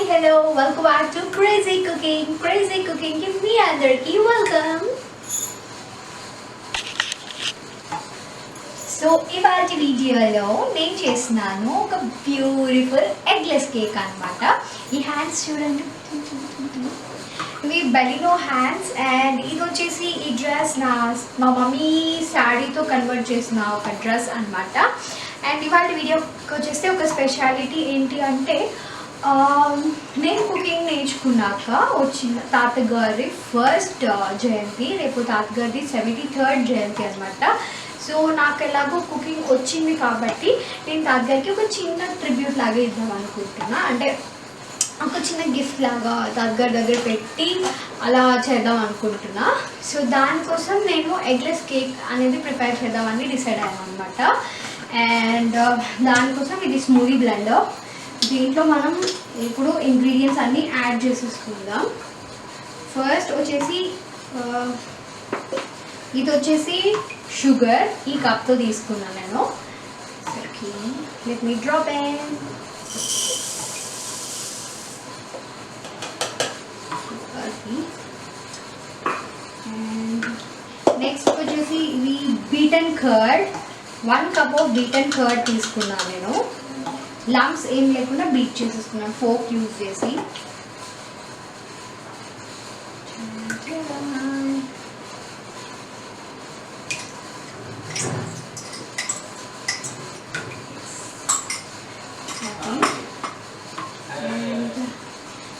hello, welcome back to Crazy Cooking. Crazy Cooking ki me andarki welcome. So ఇవాల్టి వీడియోలో నేను చేస్తున్నాను ఒక బ్యూటిఫుల్ ఎగ్లెస్ కేక్ అన్నమాట. ఈ హ్యాండ్స్ చూడండి, ఇవి బెలినో హ్యాండ్స్. అండ్ ఇది వచ్చేసి ఈ డ్రెస్ మా మమ్మీ శారీతో కన్వర్ట్ చేసిన ఒక డ్రెస్ అన్నమాట. అండ్ ఇవాళ వీడియోకి వచ్చేస్తే ఒక స్పెషాలిటీ ఏంటి అంటే, నేను కుకింగ్ నేర్చుకున్నాక వచ్చిన తాతగారి ఫస్ట్ జయంతి, రేపు తాతగారిది 73rd జయంతి అనమాట. సో నాకు ఎలాగో కుకింగ్ వచ్చింది కాబట్టి నేను తాతగారికి ఒక చిన్న ట్రిబ్యూట్ లాగా ఇద్దాం అనుకుంటున్నా. అంటే ఒక చిన్న గిఫ్ట్ లాగా తాతగారి దగ్గర పెట్టి అలా చేద్దాం అనుకుంటున్నా. సో దానికోసం నేను ఎగ్లెస్ కేక్ అనేది ప్రిపేర్ చేద్దామని డిసైడ్ అయ్యాను అనమాట. అండ్ దానికోసం ఇది స్మూదీ బ్లెండర్. దీంట్లో మనం ఇప్పుడు ఇంగ్రీడియంట్స్ అన్నీ యాడ్ చేసేసుకుందాం. ఫస్ట్ వచ్చేసి ఇది వచ్చేసి షుగర్, ఈ కప్తో తీసుకున్నాను నేను. Let me drop in. And next వచ్చేసి ఇది beaten curd, 1 cup of beaten curd తీసుకున్నాను నేను. లంప్స్ ఏం లేకుండా బీట్ చేసేసుకున్నాను ఫోక్ యూజ్ చేసి.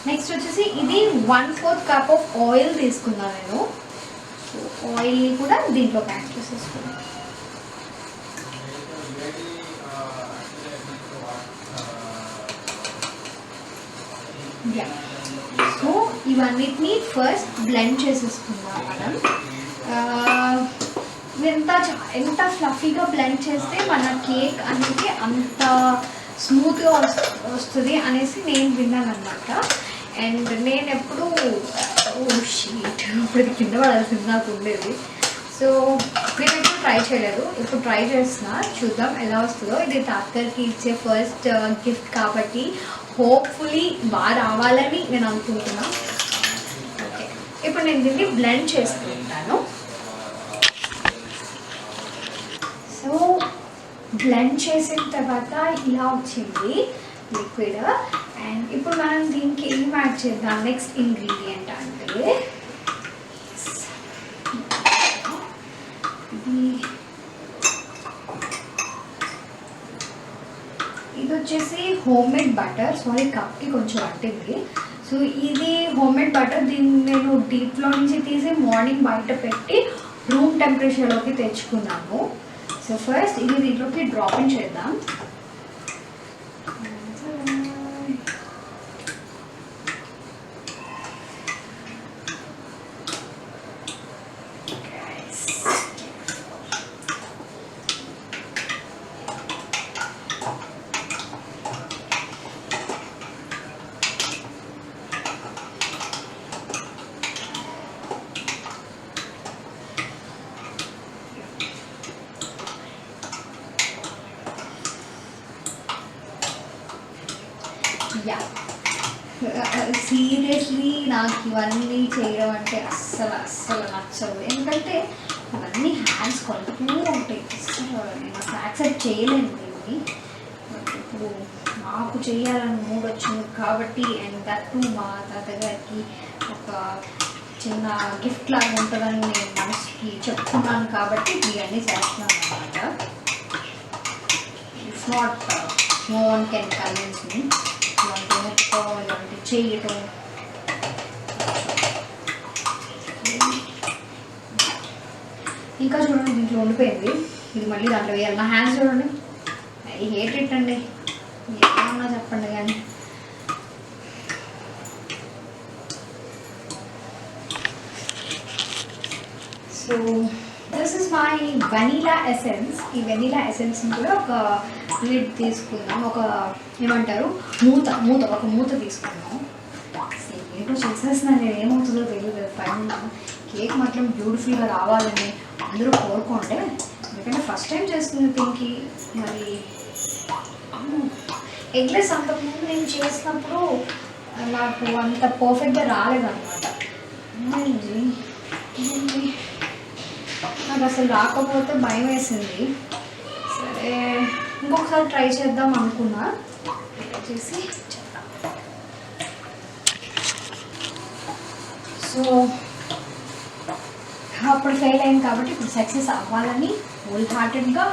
నెక్స్ట్ వచ్చేసి ఇది 1/4 కప్ ఆఫ్ ఆయిల్ తీసుకున్నాను నేను. సో ఆయిల్ని కూడా దీంట్లో యాడ్ చేసేసుకున్నాను. సో ఇవన్నిటిని ఫస్ట్ బ్లెండ్ చేసేసుకుందాం మనం. ఎంత ఫ్లఫీగా బ్లెండ్ చేస్తే మన కేక్ అనేది అంత స్మూత్గా వస్తుంది అనేసి నేను విన్నాను అనమాట. అండ్ నేను ఎప్పుడు ఇప్పుడు కింద పడాల్సింది నాకు ఉండేది. సో నేను ఎప్పుడు ట్రై చేయలేదు, ఇప్పుడు ట్రై చేస్తున్నా, చూద్దాం ఎలా వస్తుందో. ఇది తాతగారికి ఇచ్చే ఫస్ట్ గిఫ్ట్ కాబట్టి హోప్ఫుల్లీ బాగా రావాలని నేను అనుకుంటున్నా. ఓకే, ఇప్పుడు నేను దీన్ని బ్లెండ్ చేసుకుంటాను. సో బ్లెండ్ చేసిన తర్వాత ఇలా వచ్చింది లిక్విడ్. అండ్ ఇప్పుడు మనం దీనికి ఏం యాడ్ చేద్దాం, నెక్స్ట్ ఇంగ్రీడియంట్ అంటే ఇది వచ్చేసి హోమ్ మేడ్ బటర్. సారీ, కప్కి కొంచెం పట్టింది. సో ఇది హోమ్ మేడ్ బటర్. దీన్ని నేను డీప్లో నుంచి తీసి మార్నింగ్ బయట పెట్టి రూమ్ టెంపరేచర్లోకి తెచ్చుకున్నాను. సో ఫస్ట్ ఇది దీంట్లోకి డ్రాప్ ఇన్ చేద్దాం. సీరియస్లీ నాకు ఇవన్నీ చేయడం అంటే అస్సలు నచ్చదు. ఎందుకంటే ఇవన్నీ హ్యాండ్స్ కొడుతూ ఉంటాయి. అస్సలు నేను అసలు యాక్సెప్ట్ చేయలేను దీన్ని. ఇప్పుడు నాకు చేయాలని మూడ్ వచ్చింది కాబట్టి, అండ్ దట్టు మా తాతగారికి ఒక చిన్న గిఫ్ట్ లాగా ఉంటుందని నేను మనసుకి చెప్తున్నాను కాబట్టి ఇవన్నీ చేస్తున్నాను అనమాట. It's not, no one can convince me. ఇలాంటి చేయటం ఇంకా చూడండి, దీంట్లో ఉండిపోయింది. ఇది మళ్ళీ దాంట్లో వేయాలి. నా హ్యాండ్స్ చూడండి, ఐ హేట్ ఇట్ అండి. ఏమన్నా చెప్పండి కానీ. So this is my vanilla essence. ఈ వెనీలా ఎసెన్స్ని కూడా ఒక లిడ్ తీసుకుందాం, ఒక ఏమంటారు ఒక మూత తీసుకుందాం. ఏంటో చేసేస్తున్నాను నేను, ఏమవుతుందో తెలియదు. పైన కేక్ మాత్రం బ్యూటిఫుల్గా రావాలని అందరూ కోరుకోండి. ఎందుకంటే ఫస్ట్ టైం చేస్తుంది దీనికి. మరి ఎగ్లెస్ అంతకుముందు నేను చేసినప్పుడు నాకు అంత పర్ఫెక్ట్గా రాలేదన్నమాట. నాకు అసలు రాకపోతే భయం వేసింది. సరే ఇంకొకసారి ట్రై చేద్దాం అనుకున్నా. చేసి సో అప్పుడు ఫెయిల్ అయింది కాబట్టి ఇప్పుడు సక్సెస్ అవ్వాలని హోల్ హార్టెడ్గా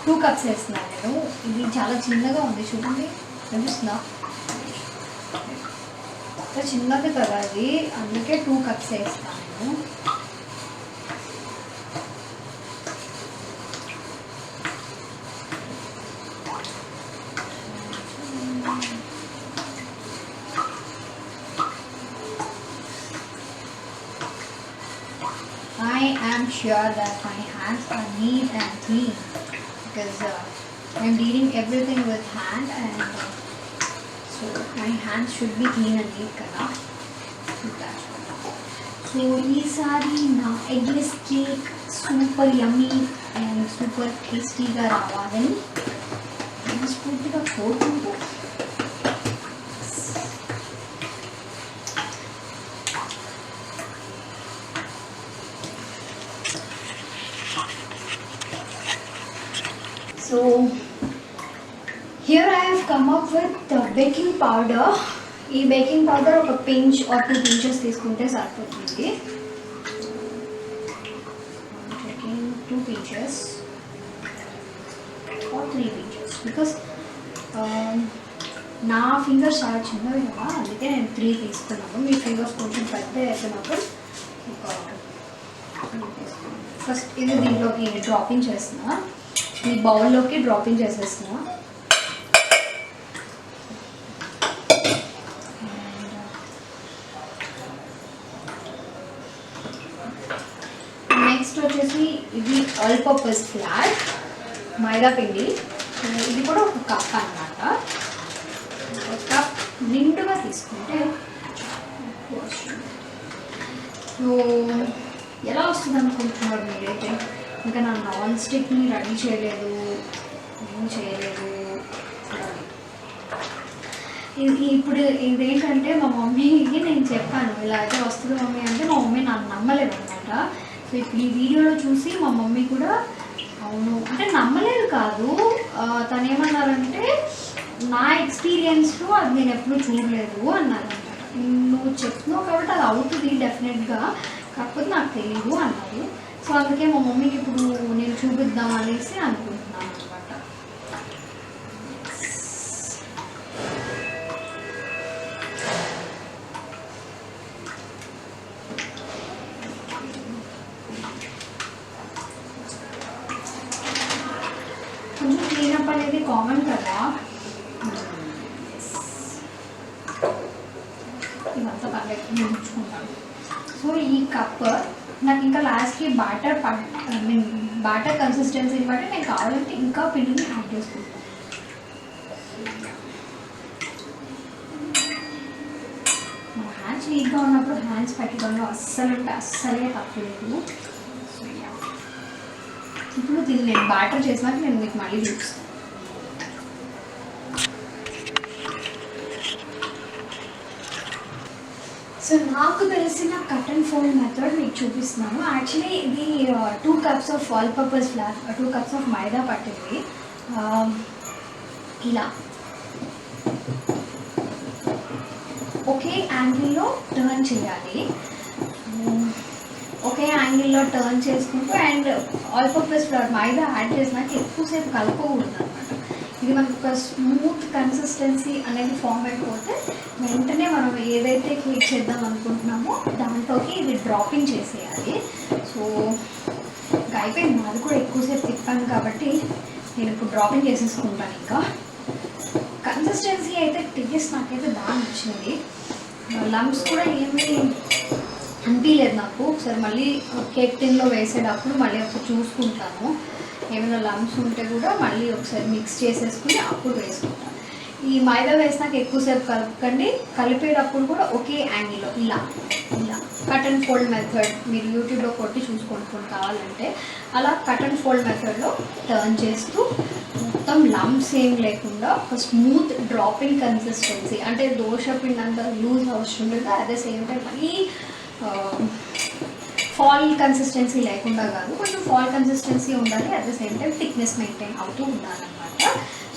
2 కప్స్ వేస్తున్నాను నేను. ఇది చాలా చిన్నగా ఉంది చూడండి, కనిపిస్తుందా? చిన్నది కదా అది, అందుకే 2 కప్స్ వేస్తాను నేను. I am sure that my hands are neat and clean because I am dealing everything with hand and so my hands should be clean and neat kada. So ఈసారి నా eggless cake super yummy and super టేస్టీగా రావాలని మనస్ఫూర్తిగా కోరుకుంటూ so here I have come up with the baking powder. ఈ baking powder ఒక pinch or 2 pinches తీసుకుంటే సరిపోతుంది. 2 pinches or 3 pinches because నా ఫింగర్స్ చాలా చిన్నవి కదా, అందుకే నేను 3 తీసుకున్నాను. మీ ఫింగర్స్ కొంచెం పెద్ద అయిపోయినప్పుడు ఫస్ట్ ఇది దీంట్లోకి డ్రాపింగ్ చేస్తున్నా, ఈ బౌల్లోకి డ్రాపింగ్ చేసేస్తున్నా. నెక్స్ట్ వచ్చేసి ఇది ఆల్ పర్పస్ ఫ్లార్ మైదా పిండి, ఇది కూడా ఒక కప్ అన్నమాట. ఒక కప్ నిండుగా తీసుకుంటే సో ఎలా వస్తుంది అనుకుంటున్నారు మీరైతే? ఇంకా నా నాన్ స్టిక్ని రెడీ చేయలేదు, ఏం చేయలేదు. ఇప్పుడు ఇదేంటంటే మా మమ్మీకి నేను చెప్పాను ఇలా అయితే వస్తుంది మమ్మీ అంటే, మా మమ్మీ నన్ను నమ్మలేదు అనమాట. సో ఇప్పుడు ఈ వీడియోలో చూసి మా మమ్మీ కూడా అవును అంటే నమ్మలేదు కాదు, తను ఏమన్నారంటే నా ఎక్స్పీరియన్స్లో అది నేను ఎప్పుడూ చూడలేదు అన్నారనమాట. నువ్వు చెప్తున్నావు కాబట్టి అది అవుతుంది డెఫినెట్గా, కాకపోతే నాకు తెలియదు అన్నారు. సో అందుకే మా మమ్మీకి ఇప్పుడు నేను చూపిద్దాం అనేసి అనుకుంటున్నాను అనమాట. కొంచెం క్లీనప్ అనేది కామన్ కదా, ఇదంతా పర్ఫెక్ట్ ఉంచుకుంటాను. సో ఈ కప్ నాకు ఇంకా లాస్ట్కి బాటర్ కన్సిస్టెన్సీని బట్టి నేను కావాలంటే ఇంకా పిండిని యాడ్ చేసుకుంటాను. మన హ్యాండ్స్ వీక్గా ఉన్నప్పుడు హ్యాండ్స్ పెట్టడంలో అస్సలే తప్పలేదు. ఇప్పుడు దీన్ని నేను బాటర్ చేసినాక నేను మీకు మళ్ళీ చూపిస్తాను. సో నాకు తెలిసిన కట్ అండ్ ఫోల్డ్ మెథడ్ మీకు చూపిస్తున్నాను. యాక్చువల్లీ ఇది 2 cups of all purpose flour, 2 cups of maida పట్టింది. ఇలా ఒకే యాంగిల్లో టర్న్ చేయాలి. ఒకే యాంగిల్లో టర్న్ చేసుకుంటూ and all purpose flower maida add చేసినాక ఎక్కువసేపు కలపకూడదు అనమాట. ఇది మనకు ఒక స్మూత్ కన్సిస్టెన్సీ అనేది ఫామ్ అయిపోతే వెంటనే మనం ఏదైతే కేక్ చేద్దాం అనుకుంటున్నామో దాంట్లోకి ఇది డ్రాపింగ్ చేసేయాలి. సో ఇంకా అయిపోయింది, నాది కూడా ఎక్కువసేపు తిప్పాను కాబట్టి నేను ఇప్పుడు డ్రాపింగ్ చేసేసుకుంటాను. ఇంకా కన్సిస్టెన్సీ అయితే టేస్ట్ నాకైతే బాగా నచ్చింది. లంప్స్ కూడా ఏమీ అనిపించలేదు నాకు. ఒకసారి మళ్ళీ కేక్ టిన్లో వేసేటప్పుడు మళ్ళీ ఒకసారి చూసుకుంటాను, ఏమైనా లంప్స్ ఉంటే కూడా మళ్ళీ ఒకసారి మిక్స్ చేసేసుకుని అప్పుడు వేసుకుంటాను. ఈ మైదా వేసినాక ఎక్కువసేపు కలపకండి, కలిపేటప్పుడు కూడా ఒకే యాంగిల్లో ఇలా కట్ అండ్ ఫోల్డ్ మెథడ్ మీరు యూట్యూబ్లో కొట్టి చూసుకుంటుని కావాలంటే అలా కట్ అండ్ ఫోల్డ్ మెథడ్లో టర్న్ చేస్తూ మొత్తం మొత్తం లంప్స్ ఏం లేకుండా ఒక స్మూత్ డ్రాపింగ్ కన్సిస్టెన్సీ, అంటే దోశ పిండి అంత లూజ్ అవసరం లేదు, అట్ ద సేమ్ టైం మరీ ఫాల్ కన్సిస్టెన్సీ లేకుండా కాదు, కొంచెం ఫాల్ కన్సిస్టెన్సీ ఉండాలి, at the same time thickness maintain అవుతూ ఉండాలన్నమాట.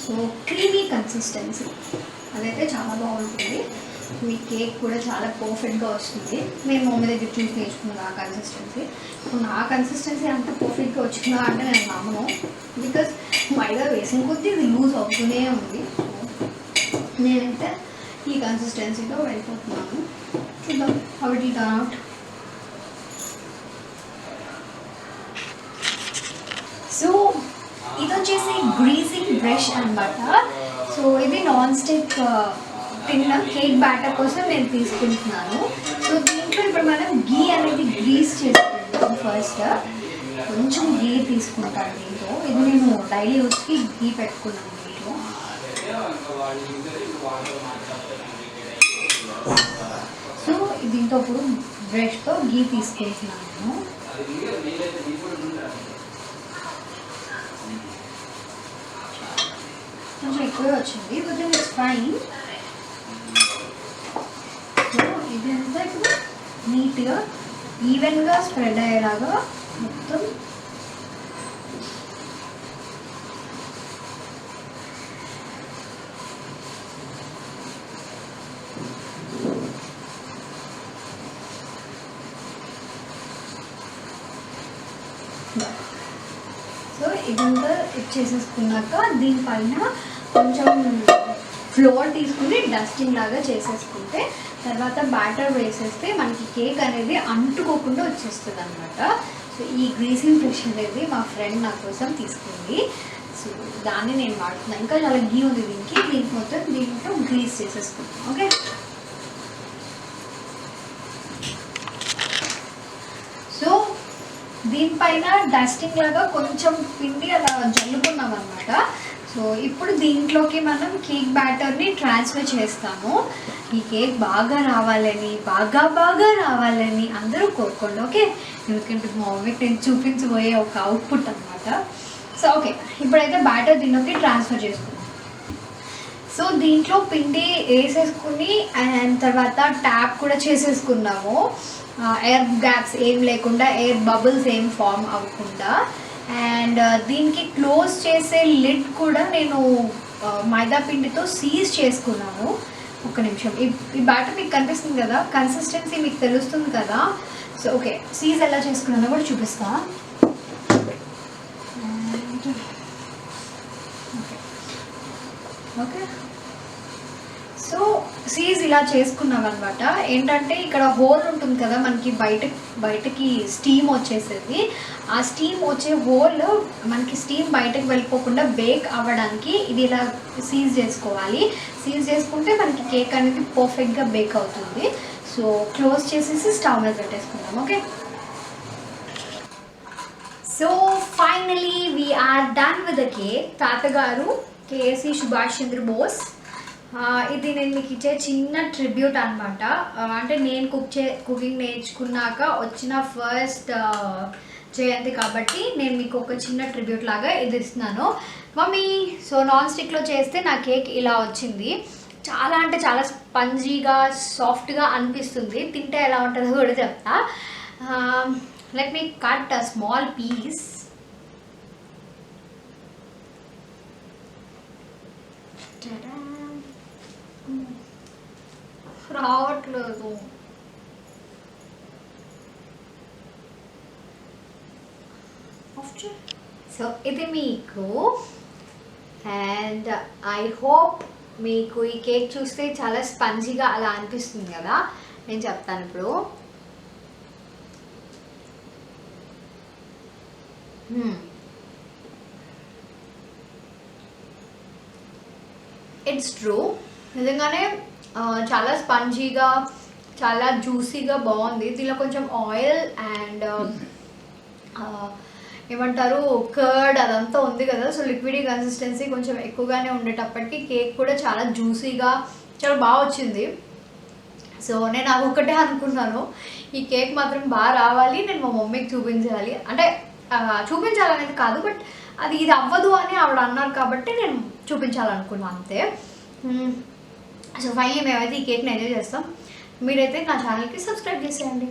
సో క్రీమీ కన్సిస్టెన్సీ అదైతే చాలా బాగుంటుంది. మీ కేక్ కూడా చాలా పర్ఫెక్ట్గా వస్తుంది. నేను మమ్మీ దగ్గర చూసి నేర్చుకున్నాను ఆ కన్సిస్టెన్సీ. ఇప్పుడు నా కన్సిస్టెన్సీ అంత పర్ఫెక్ట్గా వచ్చిందా అంటే నేను నమ్మను, బికాస్ మైదా వేసిన కొద్దీ ఇది లూజ్ అవుతూనే ఉంది. సో నేనైతే ఈ కన్సిస్టెన్సీతో వెళ్ళిపోతున్నాను. చూద్దాం how it will turn out. So ఇది వచ్చేసి గ్రీజింగ్ బ్రష్ అన్నమాట. సో ఇది నాన్ స్టిక్ తిన్న కేక్ బ్యాటర్ కోసం నేను తీసుకుంటున్నాను. సో దీంట్లో ఇప్పుడు మనం గీ అనేది గ్రీస్ చేసుకుంటాం. ఫస్ట్ కొంచెం గీ తీసుకుంటాను దీంట్లో. ఇది నేను డైలీ యూస్కి గీ పెట్టుకున్నాను దీంట్లో. సో దీంతో ఇప్పుడు బ్రష్తో గీ తీసుకుంటున్నాను. కొంచెం ఎక్కువే వచ్చింది, but then it's fine. So ఇదంతా ఇప్పుడు నీట్గా ఈవెన్గా స్ప్రెడ్ అయ్యేలాగా మొత్తం సో ఇదంతా చేసేసుకున్నాక దీనిపైన కొంచెం ఫ్లోర్ తీసుకుని డస్టింగ్ లాగా చేసేసుకుంటే తర్వాత బ్యాటర్ వేసేస్తే మనకి కేక్ అనేది అంటుకోకుండా వచ్చేస్తుంది అనమాట. సో ఈ గ్రీసింగ్ బ్రష్ అనేది మా ఫ్రెండ్ నా కోసం తీసుకుంది. సో దాన్ని నేను వాడుతున్నాను. ఇంకా చాలా గీ ఉంది దీనికి మొత్తం దీంట్లో గ్రీస్ చేసేసుకుంటాం. ఓకే, సో దీనిపైన డస్టింగ్ లాగా కొంచెం పిండి అలా జల్లుకున్నాం అనమాట. సో ఇప్పుడు దీంట్లోకి మనం కేక్ బ్యాటర్ని ట్రాన్స్ఫర్ చేస్తాము. ఈ కేక్ బాగా రావాలని బాగా రావాలని అందరూ కోరుకోండి. ఓకే, ఎందుకంటే మా మమ్మీకి నేను చూపించబోయే ఒక అవుట్పుట్ అనమాట. సో ఓకే, ఇప్పుడైతే బ్యాటర్ దీంట్లోకి ట్రాన్స్ఫర్ చేసుకుందాం. సో దీంట్లో పిండి వేసేసుకుని అండ్ తర్వాత ట్యాప్ కూడా చేసేసుకున్నాము. ఎయిర్ గ్యాప్స్ ఏం లేకుండా, ఎయిర్ బబుల్స్ ఏం ఫామ్ అవ్వకుండా. అండ్ దీనికి క్లోజ్ చేసే లిడ్ కూడా నేను మైదా పిండితో సీజ్ చేసుకున్నాను. ఒక్క నిమిషం, ఈ బ్యాటర్ మీకు కనిపిస్తుంది కదా, కన్సిస్టెన్సీ మీకు తెలుస్తుంది కదా. సో ఓకే, సీజ్ ఎలా చేసుకున్నానో కూడా చూపిస్తా. ఓకే, సో సీజ్ ఇలా చేసుకున్నాం అనమాట. ఏంటంటే ఇక్కడ హోల్ ఉంటుంది కదా మనకి, బయటకి స్టీమ్ వచ్చేసేది. ఆ స్టీమ్ వచ్చే హోల్ మనకి స్టీమ్ బయటకు వెళ్ళిపోకుండా బేక్ అవ్వడానికి ఇది ఇలా సీజ్ చేసుకోవాలి. సీజ్ చేసుకుంటే మనకి కేక్ అనేది పర్ఫెక్ట్గా బేక్ అవుతుంది. సో క్లోజ్ చేసేసి స్టవ్ మీద పెట్టేసుకుందాం. Okay, so finally we're done with the cake. తాతగారు కేఎస్సి సుభాష్ చంద్రబోస్, ఇది నేను మీకు ఇచ్చే చిన్న ట్రిబ్యూట్ అనమాట. అంటే నేను కుకింగ్ నేర్చుకున్నాక వచ్చిన ఫస్ట్ జయంతి కాబట్టి నేను మీకు ఒక చిన్న ట్రిబ్యూట్ లాగా ఇది ఇస్తున్నాను మమ్మీ. సో నాన్ స్టిక్లో చేస్తే నా కేక్ ఇలా వచ్చింది. చాలా అంటే చాలా స్పంజీగా సాఫ్ట్గా అనిపిస్తుంది. తింటే ఎలా ఉంటుందో కూడా చెప్తా. Let me cut a small piece. రావట్లేదు. సో ఇది మీకు, అండ్ ఐ హోప్ మీకు ఈ కేక్ చూస్తే చాలా స్పంజీగా అలా అనిపిస్తుంది కదా. నేను చెప్తాను ఇప్పుడు. ఇట్స్ ట్రూ, నిజంగానే చాలా స్పంజీగా చాలా జ్యూసీగా బాగుంది. దీనిలో కొంచెం ఆయిల్ అండ్ ఏమంటారు కర్డ్ అదంతా ఉంది కదా. సో లిక్విడీ కన్సిస్టెన్సీ కొంచెం ఎక్కువగానే ఉండేటప్పటికి కేక్ కూడా చాలా జ్యూసీగా చాలా బాగా వచ్చింది. సో నేను అది ఒకటే అనుకున్నాను, ఈ కేక్ మాత్రం బాగా రావాలి, నేను మా మమ్మీకి చూపించాలి. అంటే చూపించాలనేది కాదు, బట్ అది ఇది అవ్వదు అని ఆవిడ అన్నారు కాబట్టి నేను చూపించాలనుకున్నాను అంతే. సో ఫైనల్లీ మేమైతే ఈ కేక్ని ఎంజాయ్ చేస్తాం. మీరైతే నా ఛానల్కి సబ్స్క్రైబ్ చేసేయండి.